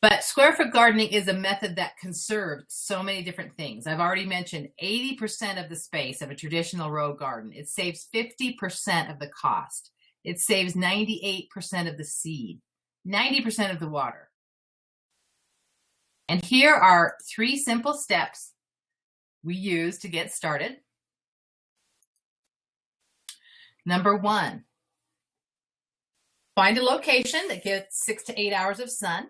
But square foot gardening is a method that conserves so many different things. I've already mentioned 80% of the space of a traditional row garden. It saves 50% of the cost. It saves 98% of the seed, 90% of the water. And here are 3 simple steps we use to get started. Number 1, find a location that gets 6 to 8 hours of sun.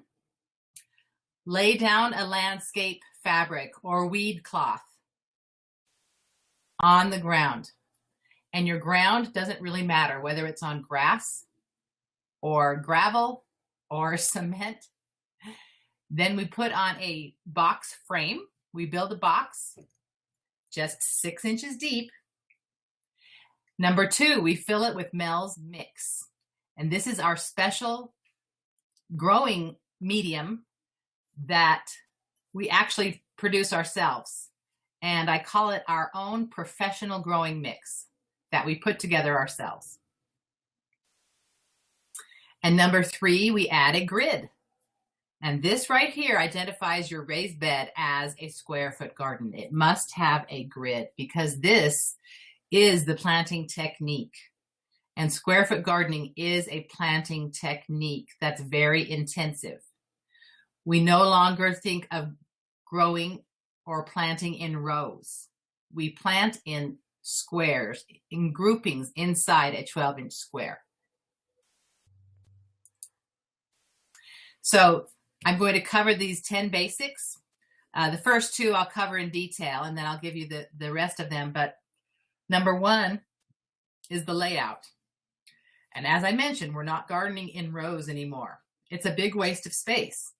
Lay down a landscape fabric or weed cloth on the ground. And your ground doesn't really matter whether it's on grass or gravel or cement. Then we put on a box frame. We build a box just 6 inches deep. Number 2, we fill it with Mel's Mix. And this is our special growing medium that we actually produce ourselves. And I call it our own professional growing mix that we put together ourselves. And number 3, we add a grid. And this right here identifies your raised bed as a square foot garden. It must have a grid because this is the planting technique. And square foot gardening is a planting technique that's very intensive. We no longer think of growing or planting in rows. We plant in squares, in groupings inside a 12-inch square. So I'm going to cover these 10 basics. The first 2 I'll cover in detail, and then I'll give you the rest of them. But number 1 is the layout. And as I mentioned, we're not gardening in rows anymore. It's a big waste of space.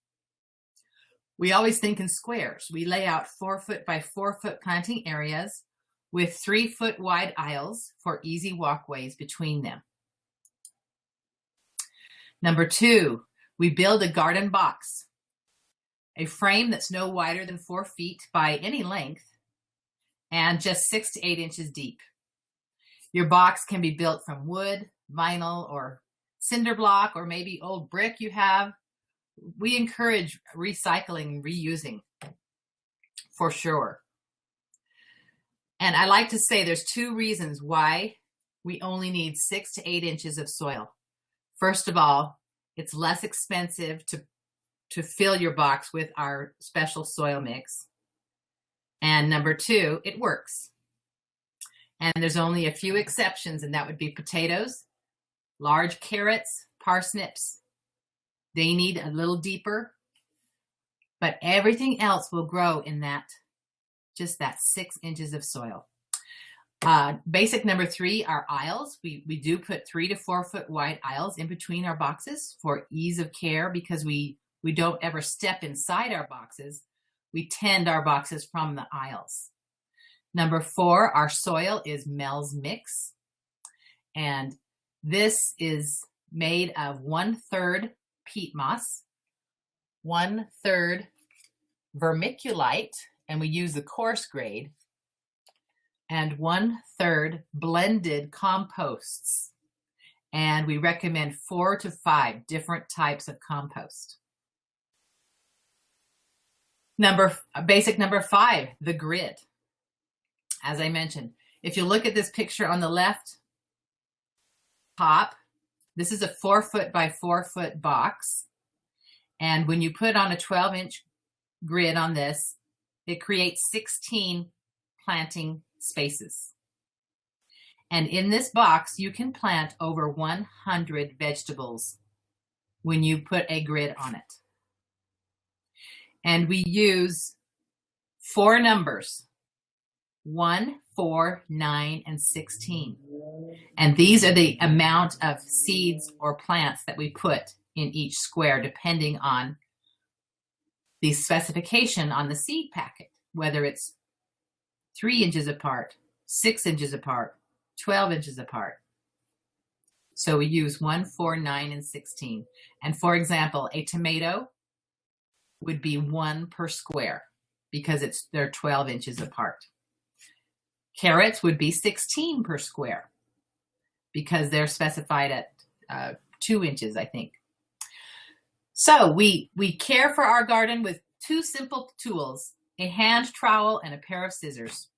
We always think in squares. We lay out 4 foot by 4 foot planting areas with 3 foot wide aisles for easy walkways between them. Number 2, we build a garden box, a frame that's no wider than 4 feet by any length and just 6 to 8 inches deep. Your box can be built from wood, vinyl, or cinder block, or maybe old brick you have. We encourage recycling and reusing for sure. And I like to say there's 2 reasons why we only need 6 to 8 inches of soil. First of all, it's less expensive to fill your box with our special soil mix. And number 2, it works. And there's only a few exceptions, and that would be potatoes, large carrots, parsnips. They need a little deeper, but everything else will grow in just that 6 inches of soil. Basic number 3 are aisles. We do put 3 to 4 foot wide aisles in between our boxes for ease of care because we don't ever step inside our boxes. We tend our boxes from the aisles. Number 4, our soil is Mel's Mix. And this is made of 1/3 peat moss, 1/3 vermiculite, and we use the coarse grade, and 1/3 blended composts. And we recommend 4 to 5 different types of compost. Basic number 5, the grid. As I mentioned, if you look at this picture on the left top, this is a 4 foot by 4 foot box. And when you put on a 12-inch grid on this, it creates 16 planting spaces. And in this box, you can plant over 100 vegetables when you put a grid on it. And we use 4 numbers, 1, 4, 9, and 16. And these are the amount of seeds or plants that we put in each square, depending on the specification on the seed packet, whether it's 3 inches apart, 6 inches apart, 12 inches apart. So we use 1, 4, 9, and 16. And for example, a tomato would be 1 per square because they're 12 inches apart. Carrots would be 16 per square because they're specified at 2 inches, I think. So we care for our garden with two simple tools, a hand trowel and a pair of scissors.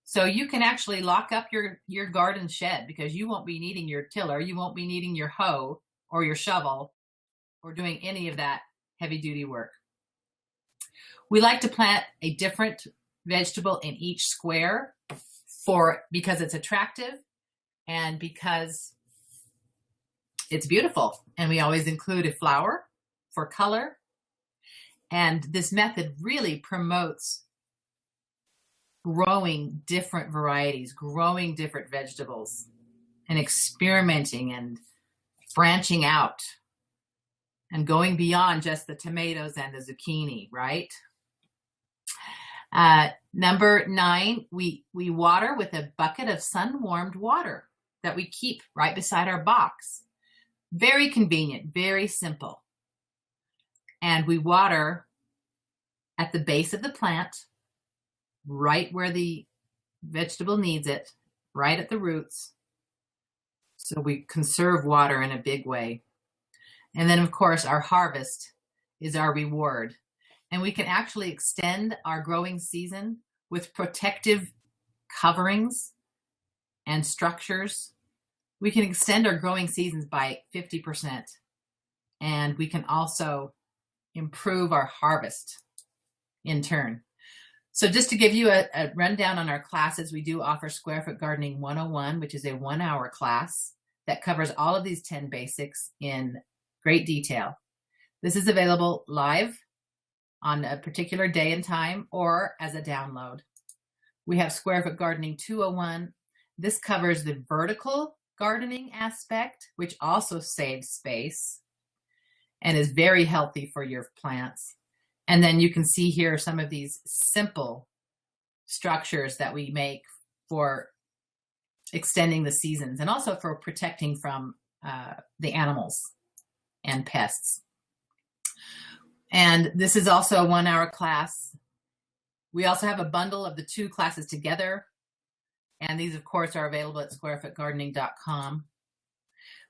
So you can actually lock up your garden shed because you won't be needing your tiller, you won't be needing your hoe or your shovel or doing any of that heavy duty work. We like to plant a different vegetable in each square because it's attractive and because it's beautiful. And we always include a flower for color. And this method really promotes growing different varieties, growing different vegetables, and experimenting and branching out and going beyond just the tomatoes and the zucchini, right? Number 9, we water with a bucket of sun-warmed water that we keep right beside our box. Very convenient, very simple. And we water at the base of the plant, right where the vegetable needs it, right at the roots. So we conserve water in a big way. And then, of course, our harvest is our reward. And we can actually extend our growing season with protective coverings and structures. We can extend our growing seasons by 50%. And we can also improve our harvest in turn. So just to give you a rundown on our classes, we do offer Square Foot Gardening 101, which is a 1-hour class that covers all of these 10 basics in great detail. This is available live on a particular day and time or as a download. We have Square Foot Gardening 201. This covers the vertical gardening aspect, which also saves space and is very healthy for your plants. And then you can see here some of these simple structures that we make for extending the seasons and also for protecting from the animals and pests. And this is also a 1-hour class. We also have a bundle of the 2 classes together. And these, of course, are available at squarefootgardening.com.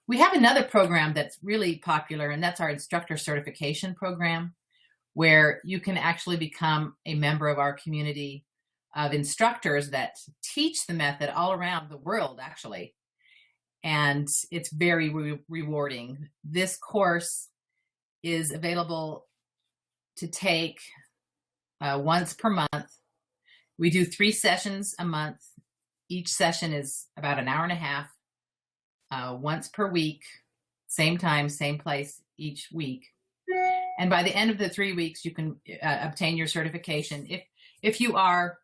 We have another program that's really popular, and that's our instructor certification program, where you can actually become a member of our community of instructors that teach the method all around the world, actually. And it's very rewarding. This course is available to take once per month. We do 3 sessions a month. Each session is about an hour and a half, once per week, same time, same place each week. And by the end of the 3 weeks, you can obtain your certification. If you are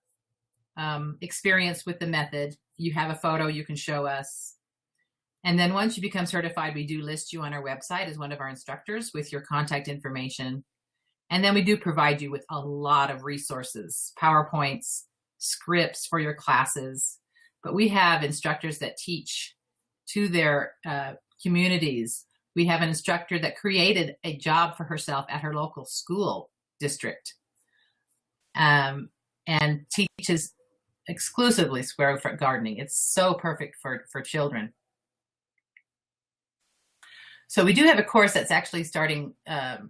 experienced with the method, you have a photo you can show us. And then once you become certified, we do list you on our website as one of our instructors with your contact information. And then we do provide you with a lot of resources, PowerPoints, scripts for your classes. But we have instructors that teach to their communities. We have an instructor that created a job for herself at her local school district and teaches exclusively Square Foot Gardening. It's so perfect for children. So we do have a course that's actually starting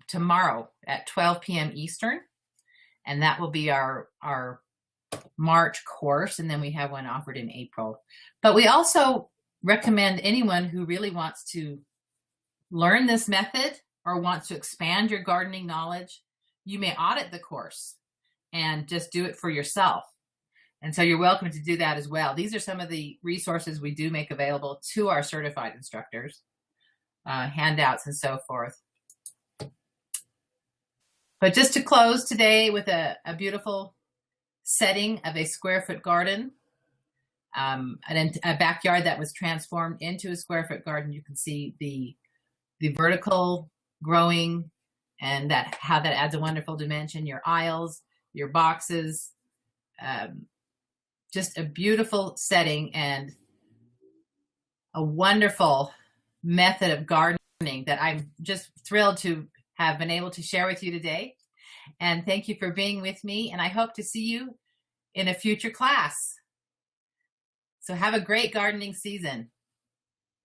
tomorrow at 12 p.m. Eastern, and that will be our March course, and then we have one offered in April. But we also recommend anyone who really wants to learn this method or wants to expand your gardening knowledge, you may audit the course and just do it for yourself. And so you're welcome to do that as well. These are some of the resources we do make available to our certified instructors, handouts and so forth. But just to close today with a beautiful setting of a Square Foot garden, a backyard that was transformed into a Square Foot garden. You can see the vertical growing and how that adds a wonderful dimension, your aisles, your boxes, just a beautiful setting and a wonderful method of gardening that I'm just thrilled to have been able to share with you today. And thank you for being with me, and I hope to see you in a future class. So have a great gardening season.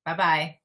Bye-bye.